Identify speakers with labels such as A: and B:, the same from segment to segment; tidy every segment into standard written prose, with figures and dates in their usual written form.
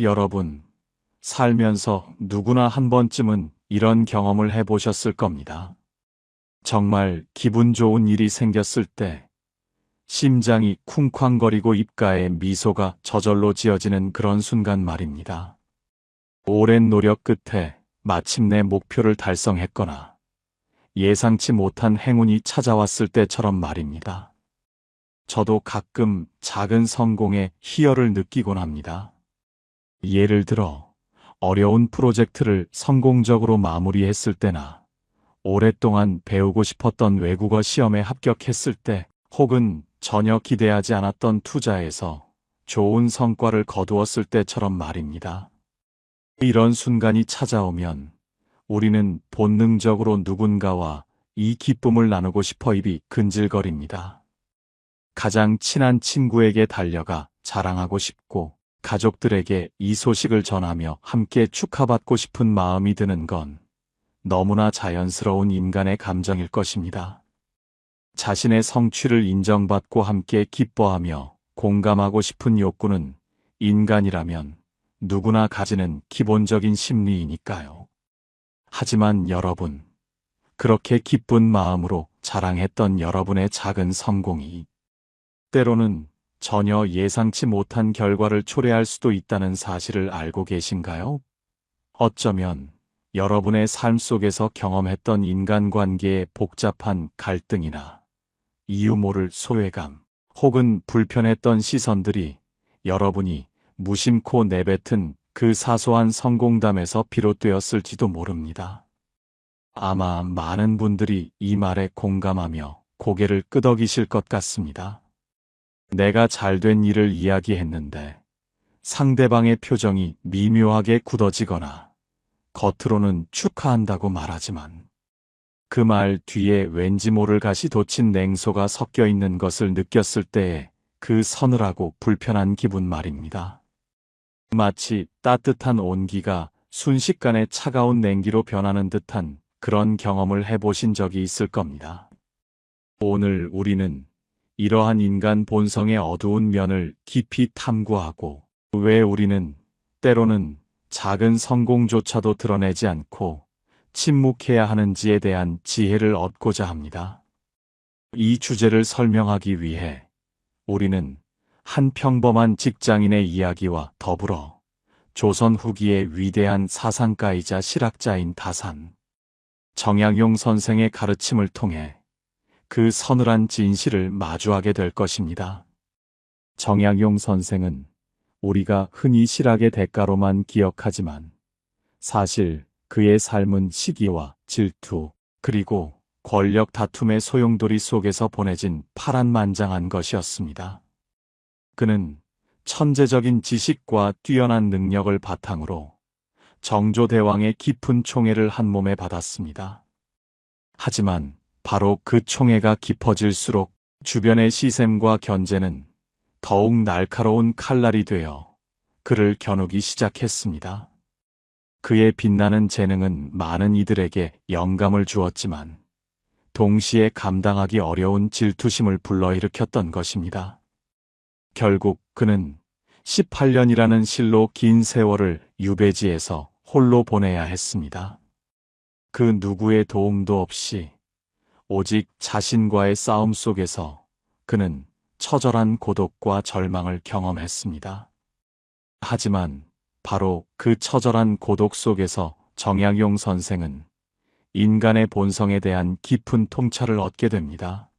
A: 여러분, 살면서 누구나 한 번쯤은 이런 경험을 해보셨을 겁니다. 정말 기분 좋은 일이 생겼을 때 심장이 쿵쾅거리고 입가에 미소가 저절로 지어지는 그런 순간 말입니다. 오랜 노력 끝에 마침내 목표를 달성했거나 예상치 못한 행운이 찾아왔을 때처럼 말입니다. 저도 가끔 작은 성공의 희열을 느끼곤 합니다. 예를 들어 어려운 프로젝트를 성공적으로 마무리했을 때나 오랫동안 배우고 싶었던 외국어 시험에 합격했을 때, 혹은 전혀 기대하지 않았던 투자에서 좋은 성과를 거두었을 때처럼 말입니다. 이런 순간이 찾아오면 우리는 본능적으로 누군가와 이 기쁨을 나누고 싶어 입이 근질거립니다. 가장 친한 친구에게 달려가 자랑하고 싶고, 가족들에게 이 소식을 전하며 함께 축하받고 싶은 마음이 드는 건 너무나 자연스러운 인간의 감정일 것입니다. 자신의 성취를 인정받고 함께 기뻐하며 공감하고 싶은 욕구는 인간이라면 누구나 가지는 기본적인 심리이니까요. 하지만 여러분, 그렇게 기쁜 마음으로 자랑했던 여러분의 작은 성공이 때로는 전혀 예상치 못한 결과를 초래할 수도 있다는 사실을 알고 계신가요? 어쩌면 여러분의 삶 속에서 경험했던 인간관계의 복잡한 갈등이나 이유 모를 소외감, 혹은 불편했던 시선들이 여러분이 무심코 내뱉은 그 사소한 성공담에서 비롯되었을지도 모릅니다. 아마 많은 분들이 이 말에 공감하며 고개를 끄덕이실 것 같습니다. 내가 잘된 일을 이야기했는데 상대방의 표정이 미묘하게 굳어지거나 겉으로는 축하한다고 말하지만 그 말 뒤에 왠지 모를 가시 돋친 냉소가 섞여 있는 것을 느꼈을 때의 그 서늘하고 불편한 기분 말입니다. 마치 따뜻한 온기가 순식간에 차가운 냉기로 변하는 듯한 그런 경험을 해보신 적이 있을 겁니다. 오늘 우리는 이러한 인간 본성의 어두운 면을 깊이 탐구하고, 왜 우리는 때로는 작은 성공조차도 드러내지 않고 침묵해야 하는지에 대한 지혜를 얻고자 합니다. 이 주제를 설명하기 위해 우리는 한 평범한 직장인의 이야기와 더불어 조선 후기의 위대한 사상가이자 실학자인 다산 정약용 선생의 가르침을 통해 그 서늘한 진실을 마주하게 될 것입니다. 정약용 선생은 우리가 흔히 실학의 대가로만 기억하지만 사실 그의 삶은 시기와 질투, 그리고 권력 다툼의 소용돌이 속에서 보내진 파란만장한 것이었습니다. 그는 천재적인 지식과 뛰어난 능력을 바탕으로 정조대왕의 깊은 총애를 한 몸에 받았습니다. 하지만 바로 그 총애가 깊어질수록 주변의 시샘과 견제는 더욱 날카로운 칼날이 되어 그를 겨누기 시작했습니다. 그의 빛나는 재능은 많은 이들에게 영감을 주었지만 동시에 감당하기 어려운 질투심을 불러일으켰던 것입니다. 결국 그는 18년이라는 실로 긴 세월을 유배지에서 홀로 보내야 했습니다. 그 누구의 도움도 없이 오직 자신과의 싸움 속에서 그는 처절한 고독과 절망을 경험했습니다. 하지만 바로 그 처절한 고독 속에서 정약용 선생은 인간의 본성에 대한 깊은 통찰을 얻게 됩니다.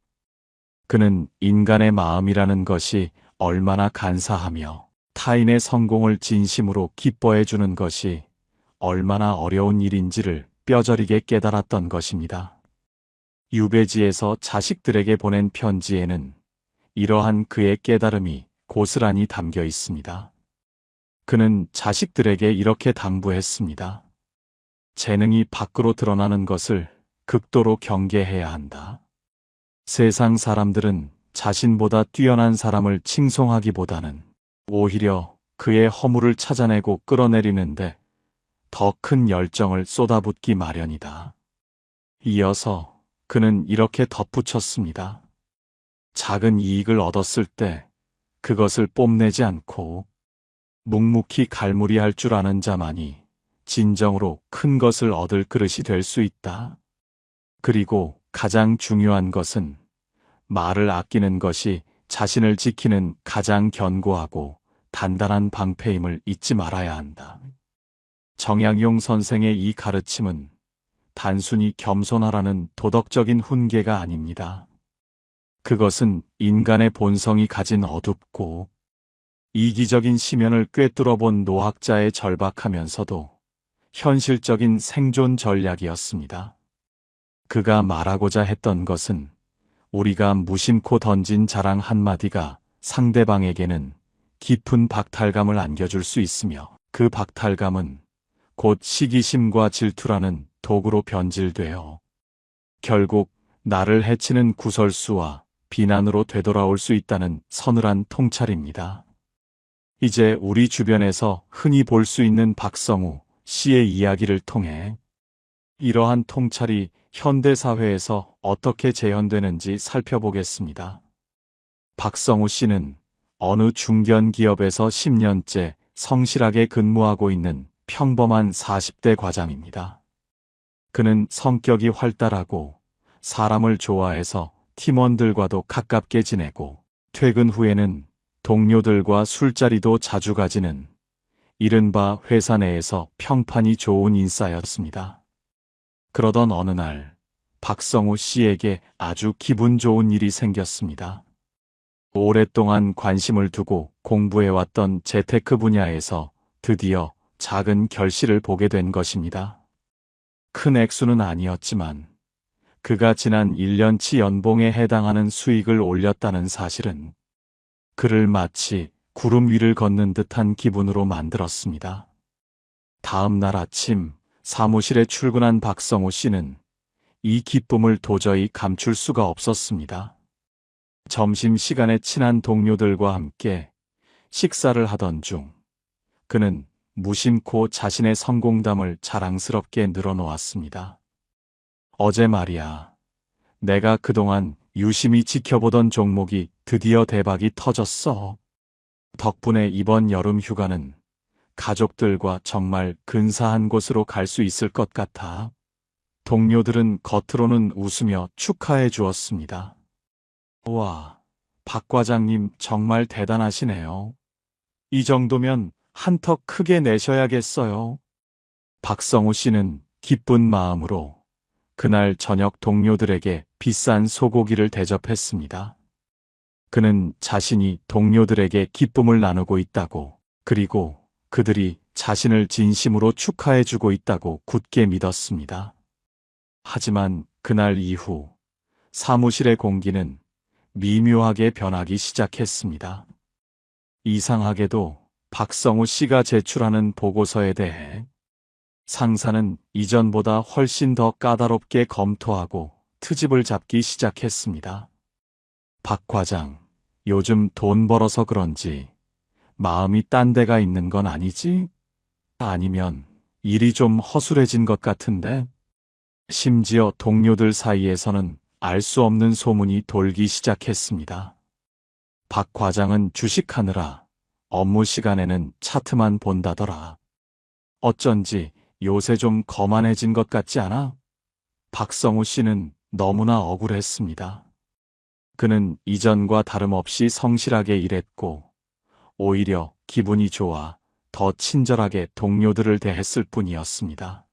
A: 그는 인간의 마음이라는 것이 얼마나 간사하며 타인의 성공을 진심으로 기뻐해 주는 것이 얼마나 어려운 일인지를 뼈저리게 깨달았던 것입니다. 유배지에서 자식들에게 보낸 편지에는 이러한 그의 깨달음이 고스란히 담겨 있습니다. 그는 자식들에게 이렇게 당부했습니다. 재능이 밖으로 드러나는 것을 극도로 경계해야 한다. 세상 사람들은 자신보다 뛰어난 사람을 칭송하기보다는 오히려 그의 허물을 찾아내고 끌어내리는데 더 큰 열정을 쏟아붓기 마련이다. 이어서 그는 이렇게 덧붙였습니다. 작은 이익을 얻었을 때 그것을 뽐내지 않고 묵묵히 갈무리할 줄 아는 자만이 진정으로 큰 것을 얻을 그릇이 될 수 있다. 그리고 가장 중요한 것은 말을 아끼는 것이 자신을 지키는 가장 견고하고 단단한 방패임을 잊지 말아야 한다. 정약용 선생의 이 가르침은 단순히 겸손하라는 도덕적인 훈계가 아닙니다. 그것은 인간의 본성이 가진 어둡고 이기적인 심연을 꿰뚫어 본 노학자의 절박하면서도 현실적인 생존 전략이었습니다. 그가 말하고자 했던 것은 우리가 무심코 던진 자랑 한마디가 상대방에게는 깊은 박탈감을 안겨줄 수 있으며 그 박탈감은 곧 시기심과 질투라는 도구로 변질되어 결국 나를 해치는 구설수와 비난으로 되돌아올 수 있다는 서늘한 통찰입니다. 이제 우리 주변에서 흔히 볼 수 있는 박성우 씨의 이야기를 통해 이러한 통찰이 현대사회에서 어떻게 재현되는지 살펴보겠습니다. 박성우 씨는 어느 중견기업에서 10년째 성실하게 근무하고 있는 평범한 40대 과장입니다. 그는 성격이 활달하고 사람을 좋아해서 팀원들과도 가깝게 지내고 퇴근 후에는 동료들과 술자리도 자주 가지는 이른바 회사 내에서 평판이 좋은 인싸였습니다. 그러던 어느 날 박성우 씨에게 아주 기분 좋은 일이 생겼습니다. 오랫동안 관심을 두고 공부해왔던 재테크 분야에서 드디어 작은 결실을 보게 된 것입니다. 큰 액수는 아니었지만 그가 지난 1년치 연봉에 해당하는 수익을 올렸다는 사실은 그를 마치 구름 위를 걷는 듯한 기분으로 만들었습니다. 다음 날 아침 사무실에 출근한 박성우 씨는 이 기쁨을 도저히 감출 수가 없었습니다. 점심시간에 친한 동료들과 함께 식사를 하던 중 그는 무심코 자신의 성공담을 자랑스럽게 늘어놓았습니다. 어제 말이야, 내가 그동안 유심히 지켜보던 종목이 드디어 대박이 터졌어. 덕분에 이번 여름 휴가는 가족들과 정말 근사한 곳으로 갈 수 있을 것 같아. 동료들은 겉으로는 웃으며 축하해 주었습니다. 와, 박 과장님 정말 대단하시네요. 이 정도면 한턱 크게 내셔야겠어요. 박성우 씨는 기쁜 마음으로 그날 저녁 동료들에게 비싼 소고기를 대접했습니다. 그는 자신이 동료들에게 기쁨을 나누고 있다고, 그리고 그들이 자신을 진심으로 축하해주고 있다고 굳게 믿었습니다. 하지만 그날 이후 사무실의 공기는 미묘하게 변하기 시작했습니다. 이상하게도 박성우 씨가 제출하는 보고서에 대해 상사는 이전보다 훨씬 더 까다롭게 검토하고 트집을 잡기 시작했습니다. 박 과장, 요즘 돈 벌어서 그런지 마음이 딴 데가 있는 건 아니지? 아니면 일이 좀 허술해진 것 같은데? 심지어 동료들 사이에서는 알 수 없는 소문이 돌기 시작했습니다. 박 과장은 주식하느라 업무 시간에는 차트만 본다더라. 어쩐지 요새 좀 거만해진 것 같지 않아? 박성우 씨는 너무나 억울했습니다. 그는 이전과 다름없이 성실하게 일했고 오히려 기분이 좋아 더 친절하게 동료들을 대했을 뿐이었습니다.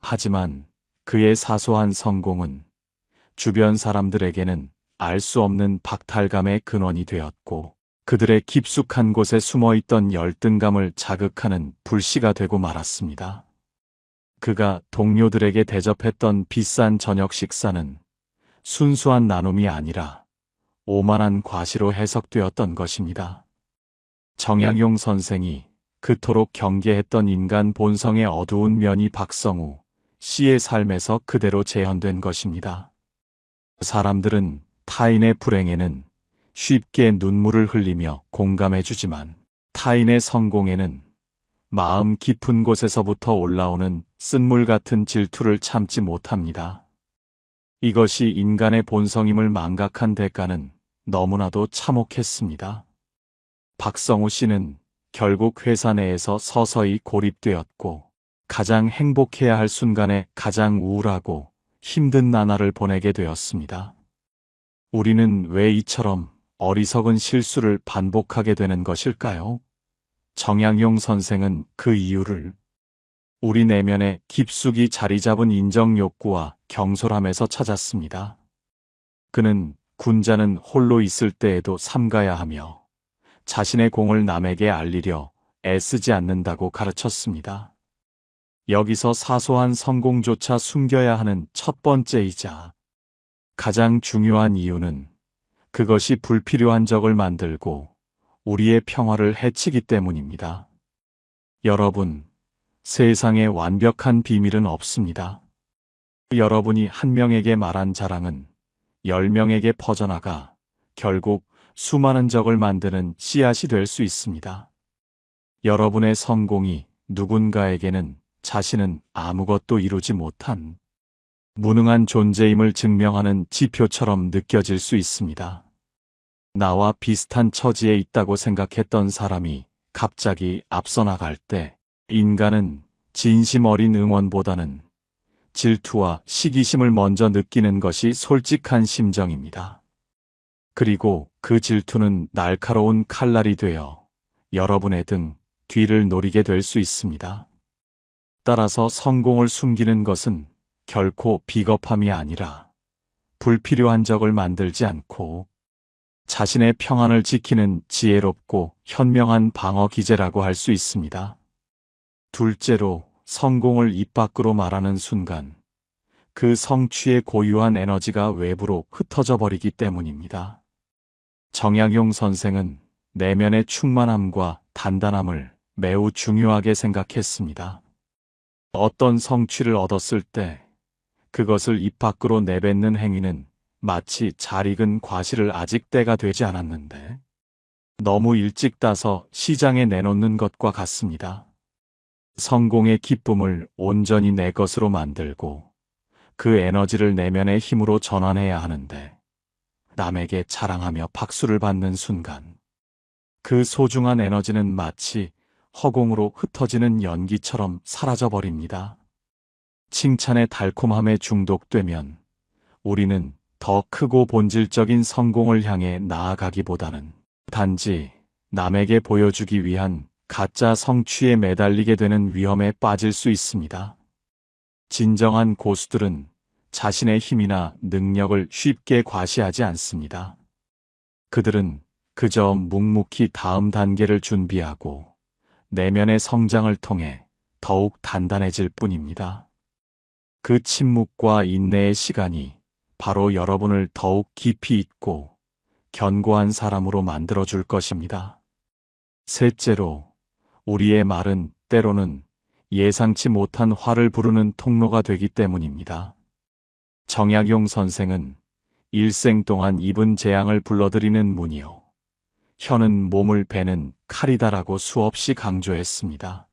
A: 하지만 그의 사소한 성공은 주변 사람들에게는 알 수 없는 박탈감의 근원이 되었고 그들의 깊숙한 곳에 숨어있던 열등감을 자극하는 불씨가 되고 말았습니다. 그가 동료들에게 대접했던 비싼 저녁 식사는 순수한 나눔이 아니라 오만한 과시로 해석되었던 것입니다. 정약용 선생이 그토록 경계했던 인간 본성의 어두운 면이 박성우 씨의 삶에서 그대로 재현된 것입니다. 사람들은 타인의 불행에는 쉽게 눈물을 흘리며 공감해주지만 타인의 성공에는 마음 깊은 곳에서부터 올라오는 쓴물 같은 질투를 참지 못합니다. 이것이 인간의 본성임을 망각한 대가는 너무나도 참혹했습니다. 박성우 씨는 결국 회사 내에서 서서히 고립되었고, 가장 행복해야 할 순간에 가장 우울하고 힘든 나날을 보내게 되었습니다. 우리는 왜 이처럼 어리석은 실수를 반복하게 되는 것일까요? 정약용 선생은 그 이유를 우리 내면에 깊숙이 자리 잡은 인정 욕구와 경솔함에서 찾았습니다. 그는 군자는 홀로 있을 때에도 삼가야 하며 자신의 공을 남에게 알리려 애쓰지 않는다고 가르쳤습니다. 여기서 사소한 성공조차 숨겨야 하는 첫 번째이자 가장 중요한 이유는 그것이 불필요한 적을 만들고 우리의 평화를 해치기 때문입니다. 여러분, 세상에 완벽한 비밀은 없습니다. 여러분이 한 명에게 말한 자랑은 10명에게 퍼져나가 결국 수많은 적을 만드는 씨앗이 될 수 있습니다. 여러분의 성공이 누군가에게는 자신은 아무것도 이루지 못한 무능한 존재임을 증명하는 지표처럼 느껴질 수 있습니다. 나와 비슷한 처지에 있다고 생각했던 사람이 갑자기 앞서 나갈 때 인간은 진심 어린 응원보다는 질투와 시기심을 먼저 느끼는 것이 솔직한 심정입니다. 그리고 그 질투는 날카로운 칼날이 되어 여러분의 등 뒤를 노리게 될 수 있습니다. 따라서 성공을 숨기는 것은 결코 비겁함이 아니라 불필요한 적을 만들지 않고 자신의 평안을 지키는 지혜롭고 현명한 방어 기제라고 할 수 있습니다. 둘째로, 성공을 입 밖으로 말하는 순간 그 성취의 고유한 에너지가 외부로 흩어져 버리기 때문입니다. 정약용 선생은 내면의 충만함과 단단함을 매우 중요하게 생각했습니다. 어떤 성취를 얻었을 때 그것을 입 밖으로 내뱉는 행위는 마치 잘 익은 과실을 아직 때가 되지 않았는데 너무 일찍 따서 시장에 내놓는 것과 같습니다. 성공의 기쁨을 온전히 내 것으로 만들고 그 에너지를 내면의 힘으로 전환해야 하는데 남에게 자랑하며 박수를 받는 순간 그 소중한 에너지는 마치 허공으로 흩어지는 연기처럼 사라져버립니다. 칭찬의 달콤함에 중독되면 우리는 더 크고 본질적인 성공을 향해 나아가기보다는 단지 남에게 보여주기 위한 가짜 성취에 매달리게 되는 위험에 빠질 수 있습니다. 진정한 고수들은 자신의 힘이나 능력을 쉽게 과시하지 않습니다. 그들은 그저 묵묵히 다음 단계를 준비하고 내면의 성장을 통해 더욱 단단해질 뿐입니다. 그 침묵과 인내의 시간이 바로 여러분을 더욱 깊이 있고 견고한 사람으로 만들어줄 것입니다. 셋째로, 우리의 말은 때로는 예상치 못한 화를 부르는 통로가 되기 때문입니다. 정약용 선생은 일생 동안 입은 재앙을 불러들이는 문이요, 혀는 몸을 베는 칼이다라고 수없이 강조했습니다.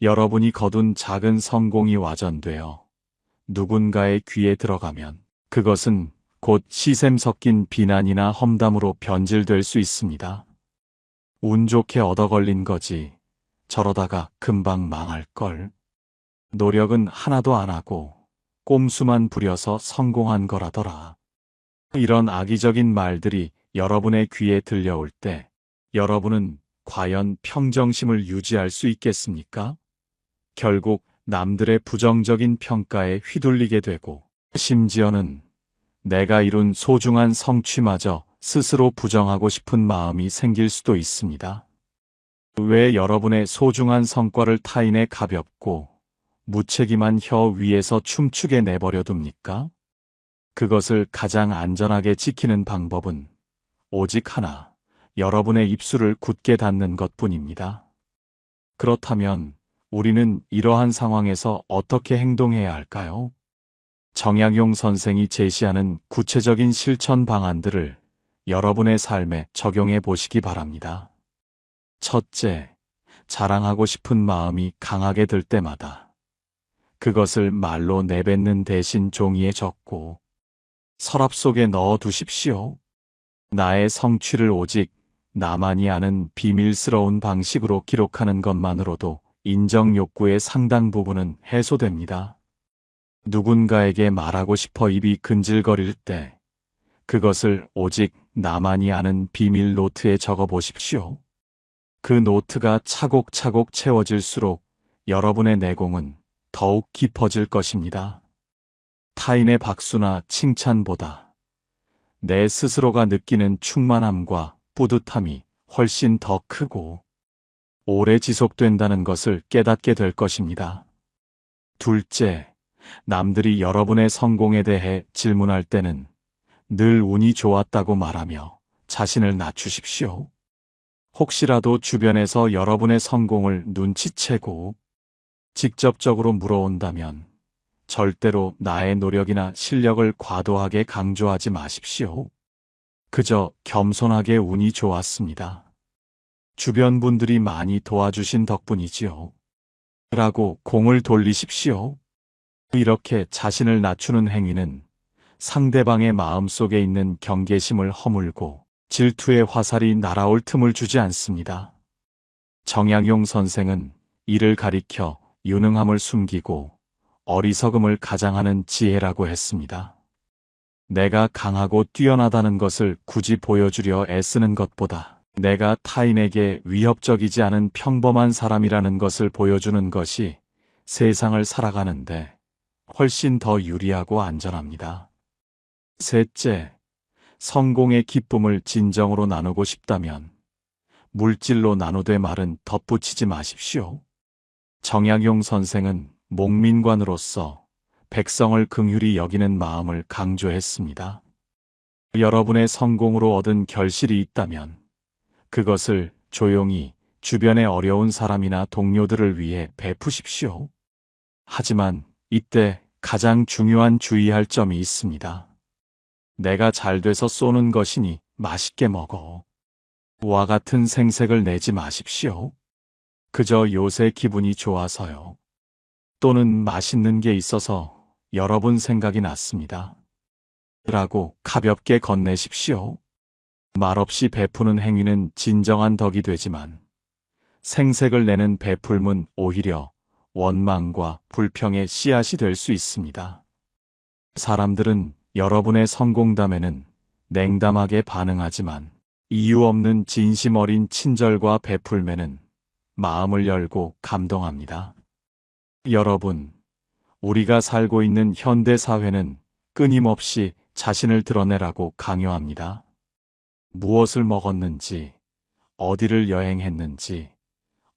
A: 여러분이 거둔 작은 성공이 와전되어 누군가의 귀에 들어가면 그것은 곧 시샘 섞인 비난이나 험담으로 변질될 수 있습니다. 운 좋게 얻어 걸린 거지 저러다가 금방 망할걸. 노력은 하나도 안 하고 꼼수만 부려서 성공한 거라더라. 이런 악의적인 말들이 여러분의 귀에 들려올 때 여러분은 과연 평정심을 유지할 수 있겠습니까? 결국 남들의 부정적인 평가에 휘둘리게 되고 심지어는 내가 이룬 소중한 성취마저 스스로 부정하고 싶은 마음이 생길 수도 있습니다. 왜 여러분의 소중한 성과를 타인의 가볍고 무책임한 혀 위에서 춤추게 내버려 둡니까? 그것을 가장 안전하게 지키는 방법은 오직 하나, 여러분의 입술을 굳게 닫는 것뿐입니다. 그렇다면 우리는 이러한 상황에서 어떻게 행동해야 할까요? 정약용 선생이 제시하는 구체적인 실천 방안들을 여러분의 삶에 적용해 보시기 바랍니다. 첫째, 자랑하고 싶은 마음이 강하게 들 때마다 그것을 말로 내뱉는 대신 종이에 적고 서랍 속에 넣어 두십시오. 나의 성취를 오직 나만이 아는 비밀스러운 방식으로 기록하는 것만으로도 인정 욕구의 상당 부분은 해소됩니다. 누군가에게 말하고 싶어 입이 근질거릴 때 그것을 오직 나만이 아는 비밀 노트에 적어 보십시오. 그 노트가 차곡차곡 채워질수록 여러분의 내공은 더욱 깊어질 것입니다. 타인의 박수나 칭찬보다 내 스스로가 느끼는 충만함과 뿌듯함이 훨씬 더 크고 오래 지속된다는 것을 깨닫게 될 것입니다. 둘째, 남들이 여러분의 성공에 대해 질문할 때는 늘 운이 좋았다고 말하며 자신을 낮추십시오. 혹시라도 주변에서 여러분의 성공을 눈치채고 직접적으로 물어온다면 절대로 나의 노력이나 실력을 과도하게 강조하지 마십시오. 그저 겸손하게 운이 좋았습니다. 주변 분들이 많이 도와주신 덕분이지요. 라고 공을 돌리십시오. 이렇게 자신을 낮추는 행위는 상대방의 마음속에 있는 경계심을 허물고 질투의 화살이 날아올 틈을 주지 않습니다. 정약용 선생은 이를 가리켜 유능함을 숨기고 어리석음을 가장하는 지혜라고 했습니다. 내가 강하고 뛰어나다는 것을 굳이 보여주려 애쓰는 것보다 내가 타인에게 위협적이지 않은 평범한 사람이라는 것을 보여주는 것이 세상을 살아가는데 훨씬 더 유리하고 안전합니다. 셋째, 성공의 기쁨을 진정으로 나누고 싶다면 물질로 나누되 말은 덧붙이지 마십시오. 정약용 선생은 목민관으로서 백성을 긍휼히 여기는 마음을 강조했습니다. 여러분의 성공으로 얻은 결실이 있다면 그것을 조용히 주변의 어려운 사람이나 동료들을 위해 베푸십시오. 하지만 이때 가장 중요한 주의할 점이 있습니다. 내가 잘 돼서 쏘는 것이니 맛있게 먹어. 와 같은 생색을 내지 마십시오. 그저 요새 기분이 좋아서요. 또는 맛있는 게 있어서 여러분 생각이 났습니다. 라고 가볍게 건네십시오. 말없이 베푸는 행위는 진정한 덕이 되지만 생색을 내는 베풀문 오히려 원망과 불평의 씨앗이 될 수 있습니다. 사람들은 여러분의 성공담에는 냉담하게 반응하지만 이유 없는 진심 어린 친절과 베풀매는 마음을 열고 감동합니다. 여러분, 우리가 살고 있는 현대 사회는 끊임없이 자신을 드러내라고 강요합니다. 무엇을 먹었는지, 어디를 여행했는지,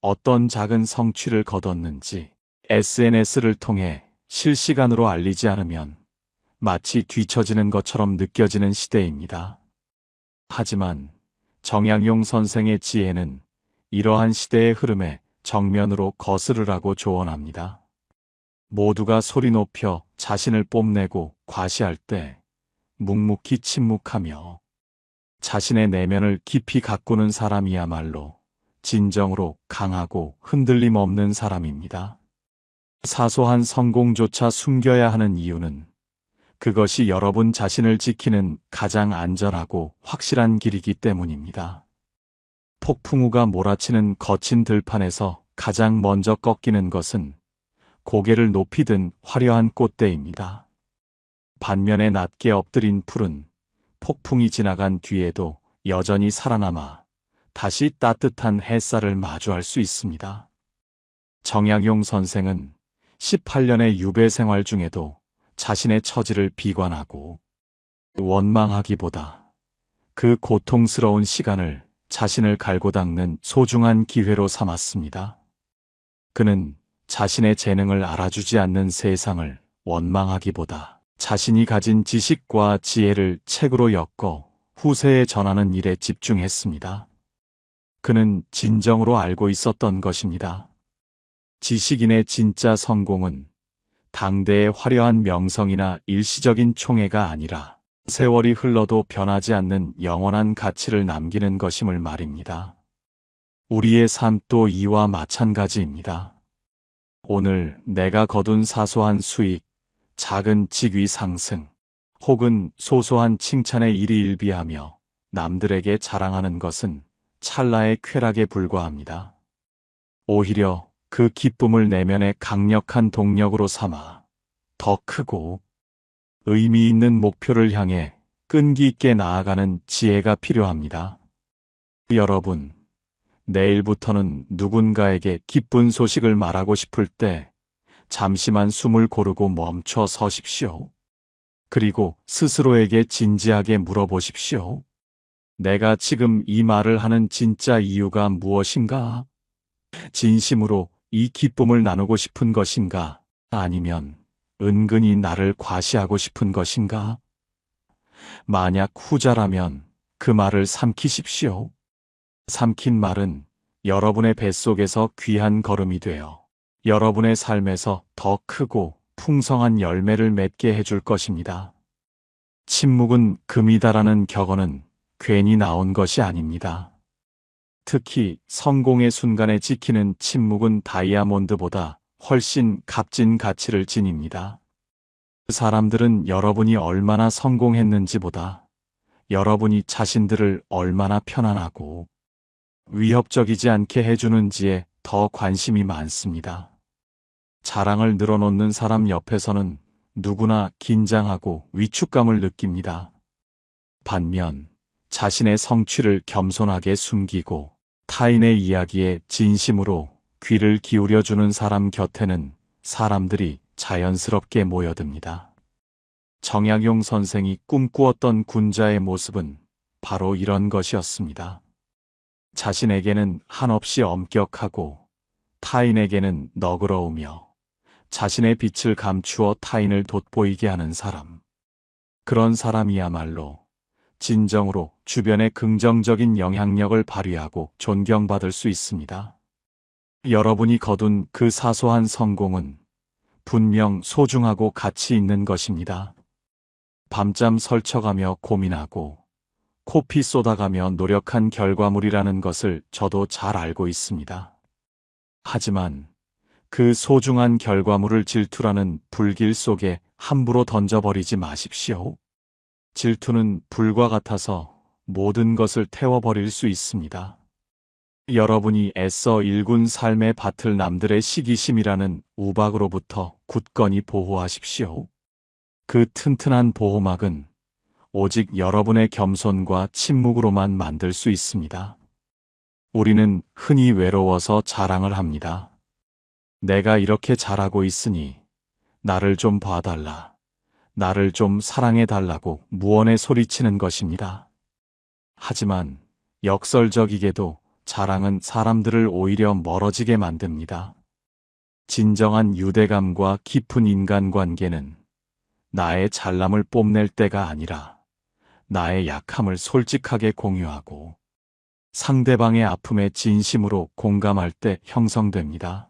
A: 어떤 작은 성취를 거뒀는지 SNS를 통해 실시간으로 알리지 않으면 마치 뒤처지는 것처럼 느껴지는 시대입니다. 하지만 정약용 선생의 지혜는 이러한 시대의 흐름에 정면으로 거스르라고 조언합니다. 모두가 소리 높여 자신을 뽐내고 과시할 때 묵묵히 침묵하며 자신의 내면을 깊이 가꾸는 사람이야말로 진정으로 강하고 흔들림 없는 사람입니다. 사소한 성공조차 숨겨야 하는 이유는 그것이 여러분 자신을 지키는 가장 안전하고 확실한 길이기 때문입니다. 폭풍우가 몰아치는 거친 들판에서 가장 먼저 꺾이는 것은 고개를 높이 든 화려한 꽃대입니다. 반면에 낮게 엎드린 풀은 폭풍이 지나간 뒤에도 여전히 살아남아 다시 따뜻한 햇살을 마주할 수 있습니다. 정약용 선생은 18년의 유배 생활 중에도 자신의 처지를 비관하고 원망하기보다 그 고통스러운 시간을 자신을 갈고 닦는 소중한 기회로 삼았습니다. 그는 자신의 재능을 알아주지 않는 세상을 원망하기보다 자신이 가진 지식과 지혜를 책으로 엮어 후세에 전하는 일에 집중했습니다. 그는 진정으로 알고 있었던 것입니다. 지식인의 진짜 성공은 당대의 화려한 명성이나 일시적인 총애가 아니라 세월이 흘러도 변하지 않는 영원한 가치를 남기는 것임을 말입니다. 우리의 삶도 이와 마찬가지입니다. 오늘 내가 거둔 사소한 수익, 작은 직위 상승, 혹은 소소한 칭찬에 일희일비하며 남들에게 자랑하는 것은 찰나의 쾌락에 불과합니다. 오히려 그 기쁨을 내면의 강력한 동력으로 삼아 더 크고 의미 있는 목표를 향해 끈기 있게 나아가는 지혜가 필요합니다. 여러분, 내일부터는 누군가에게 기쁜 소식을 말하고 싶을 때 잠시만 숨을 고르고 멈춰 서십시오. 그리고 스스로에게 진지하게 물어보십시오. 내가 지금 이 말을 하는 진짜 이유가 무엇인가? 진심으로 이 기쁨을 나누고 싶은 것인가? 아니면 은근히 나를 과시하고 싶은 것인가? 만약 후자라면 그 말을 삼키십시오. 삼킨 말은 여러분의 뱃속에서 귀한 걸음이 되어 여러분의 삶에서 더 크고 풍성한 열매를 맺게 해줄 것입니다. 침묵은 금이다라는 격언은 괜히 나온 것이 아닙니다. 특히 성공의 순간에 지키는 침묵은 다이아몬드보다 훨씬 값진 가치를 지닙니다. 사람들은 여러분이 얼마나 성공했는지보다 여러분이 자신들을 얼마나 편안하고 위협적이지 않게 해주는지에 더 관심이 많습니다. 자랑을 늘어놓는 사람 옆에서는 누구나 긴장하고 위축감을 느낍니다. 반면 자신의 성취를 겸손하게 숨기고 타인의 이야기에 진심으로 귀를 기울여주는 사람 곁에는 사람들이 자연스럽게 모여듭니다. 정약용 선생이 꿈꾸었던 군자의 모습은 바로 이런 것이었습니다. 자신에게는 한없이 엄격하고 타인에게는 너그러우며 자신의 빛을 감추어 타인을 돋보이게 하는 사람. 그런 사람이야말로 진정으로 주변에 긍정적인 영향력을 발휘하고 존경받을 수 있습니다. 여러분이 거둔 그 사소한 성공은 분명 소중하고 가치 있는 것입니다. 밤잠 설쳐가며 고민하고 코피 쏟아가며 노력한 결과물이라는 것을 저도 잘 알고 있습니다. 하지만 그 소중한 결과물을 질투라는 불길 속에 함부로 던져버리지 마십시오. 질투는 불과 같아서 모든 것을 태워버릴 수 있습니다. 여러분이 애써 일군 삶의 밭을 남들의 시기심이라는 우박으로부터 굳건히 보호하십시오. 그 튼튼한 보호막은 오직 여러분의 겸손과 침묵으로만 만들 수 있습니다. 우리는 흔히 외로워서 자랑을 합니다. 내가 이렇게 잘하고 있으니 나를 좀 봐달라, 나를 좀 사랑해달라고 무언에 소리치는 것입니다. 하지만 역설적이게도 자랑은 사람들을 오히려 멀어지게 만듭니다. 진정한 유대감과 깊은 인간관계는 나의 잘남을 뽐낼 때가 아니라 나의 약함을 솔직하게 공유하고 상대방의 아픔에 진심으로 공감할 때 형성됩니다.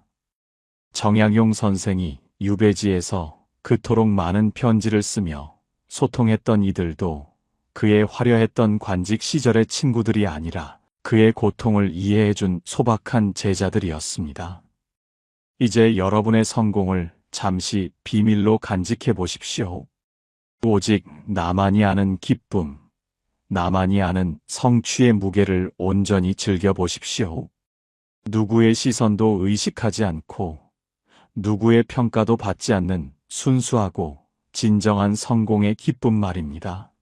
A: 정약용 선생이 유배지에서 그토록 많은 편지를 쓰며 소통했던 이들도 그의 화려했던 관직 시절의 친구들이 아니라 그의 고통을 이해해준 소박한 제자들이었습니다. 이제 여러분의 성공을 잠시 비밀로 간직해 보십시오. 오직 나만이 아는 기쁨, 나만이 아는 성취의 무게를 온전히 즐겨보십시오. 누구의 시선도 의식하지 않고 누구의 평가도 받지 않는 순수하고 진정한 성공의 기쁨 말입니다.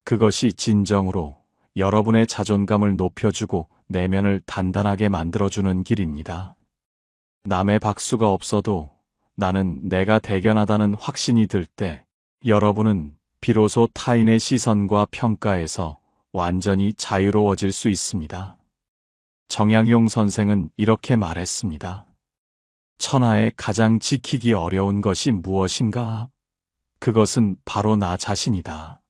A: 그것이 진정으로 여러분의 자존감을 높여주고 내면을 단단하게 만들어주는 길입니다. 남의 박수가 없어도 나는 내가 대견하다는 확신이 들 때 여러분은 비로소 타인의 시선과 평가에서 완전히 자유로워질 수 있습니다. 정약용 선생은 이렇게 말했습니다. 천하에 가장 지키기 어려운 것이 무엇인가? 그것은 바로 나 자신이다.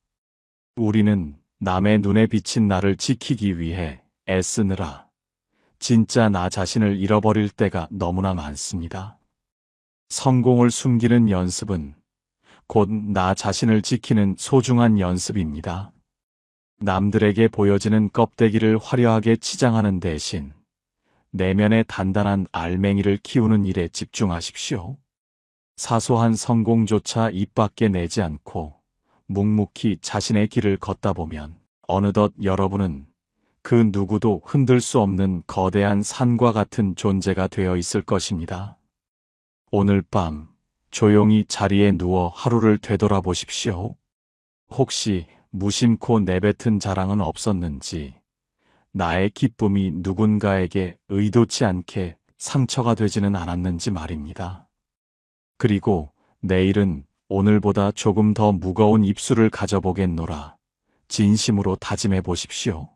A: 우리는 남의 눈에 비친 나를 지키기 위해 애쓰느라 진짜 나 자신을 잃어버릴 때가 너무나 많습니다. 성공을 숨기는 연습은 곧 나 자신을 지키는 소중한 연습입니다. 남들에게 보여지는 껍데기를 화려하게 치장하는 대신 내면의 단단한 알맹이를 키우는 일에 집중하십시오. 사소한 성공조차 입 밖에 내지 않고 묵묵히 자신의 길을 걷다 보면 어느덧 여러분은 그 누구도 흔들 수 없는 거대한 산과 같은 존재가 되어 있을 것입니다. 오늘 밤 조용히 자리에 누워 하루를 되돌아보십시오. 혹시 무심코 내뱉은 자랑은 없었는지, 나의 기쁨이 누군가에게 의도치 않게 상처가 되지는 않았는지 말입니다. 그리고 내일은 오늘보다 조금 더 무거운 입술을 가져보겠노라 진심으로 다짐해 보십시오.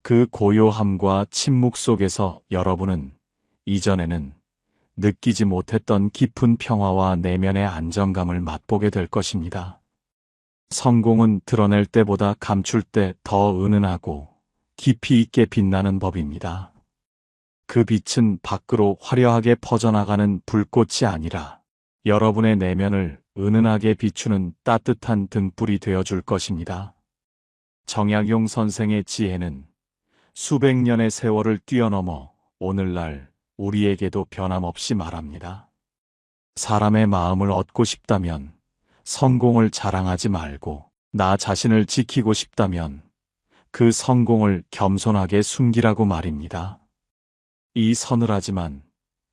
A: 그 고요함과 침묵 속에서 여러분은 이전에는 느끼지 못했던 깊은 평화와 내면의 안정감을 맛보게 될 것입니다. 성공은 드러낼 때보다 감출 때 더 은은하고 깊이 있게 빛나는 법입니다. 그 빛은 밖으로 화려하게 퍼져나가는 불꽃이 아니라 여러분의 내면을 은은하게 비추는 따뜻한 등불이 되어줄 것입니다. 정약용 선생의 지혜는 수백 년의 세월을 뛰어넘어 오늘날 우리에게도 변함없이 말합니다. 사람의 마음을 얻고 싶다면 성공을 자랑하지 말고, 나 자신을 지키고 싶다면 그 성공을 겸손하게 숨기라고 말입니다. 이 서늘하지만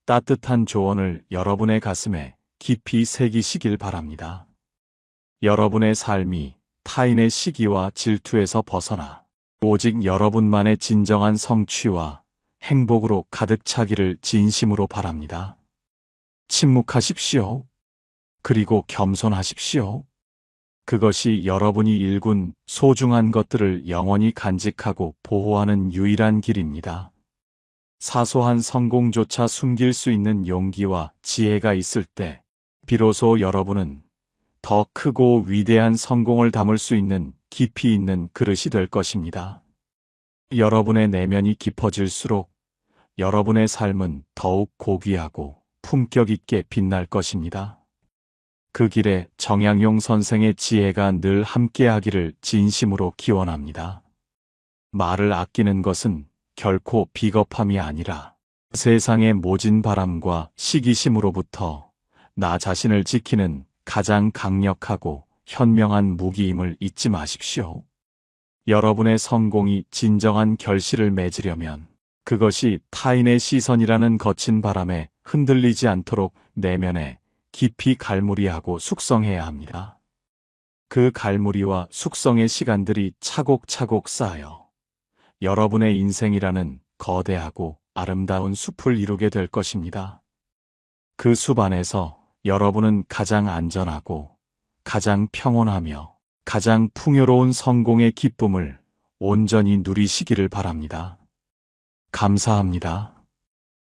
A: 따뜻한 조언을 여러분의 가슴에 깊이 새기시길 바랍니다. 여러분의 삶이 타인의 시기와 질투에서 벗어나 오직 여러분만의 진정한 성취와 행복으로 가득 차기를 진심으로 바랍니다. 침묵하십시오. 그리고 겸손하십시오. 그것이 여러분이 일군 소중한 것들을 영원히 간직하고 보호하는 유일한 길입니다. 사소한 성공조차 숨길 수 있는 용기와 지혜가 있을 때, 비로소 여러분은 더 크고 위대한 성공을 담을 수 있는 깊이 있는 그릇이 될 것입니다. 여러분의 내면이 깊어질수록 여러분의 삶은 더욱 고귀하고 품격 있게 빛날 것입니다. 그 길에 정약용 선생의 지혜가 늘 함께하기를 진심으로 기원합니다. 말을 아끼는 것은 결코 비겁함이 아니라 세상의 모진 바람과 시기심으로부터 나 자신을 지키는 가장 강력하고 현명한 무기임을 잊지 마십시오. 여러분의 성공이 진정한 결실을 맺으려면 그것이 타인의 시선이라는 거친 바람에 흔들리지 않도록 내면에 깊이 갈무리하고 숙성해야 합니다. 그 갈무리와 숙성의 시간들이 차곡차곡 쌓여 여러분의 인생이라는 거대하고 아름다운 숲을 이루게 될 것입니다. 그 숲 안에서 여러분은 가장 안전하고 가장 평온하며 가장 풍요로운 성공의 기쁨을 온전히 누리시기를 바랍니다. 감사합니다.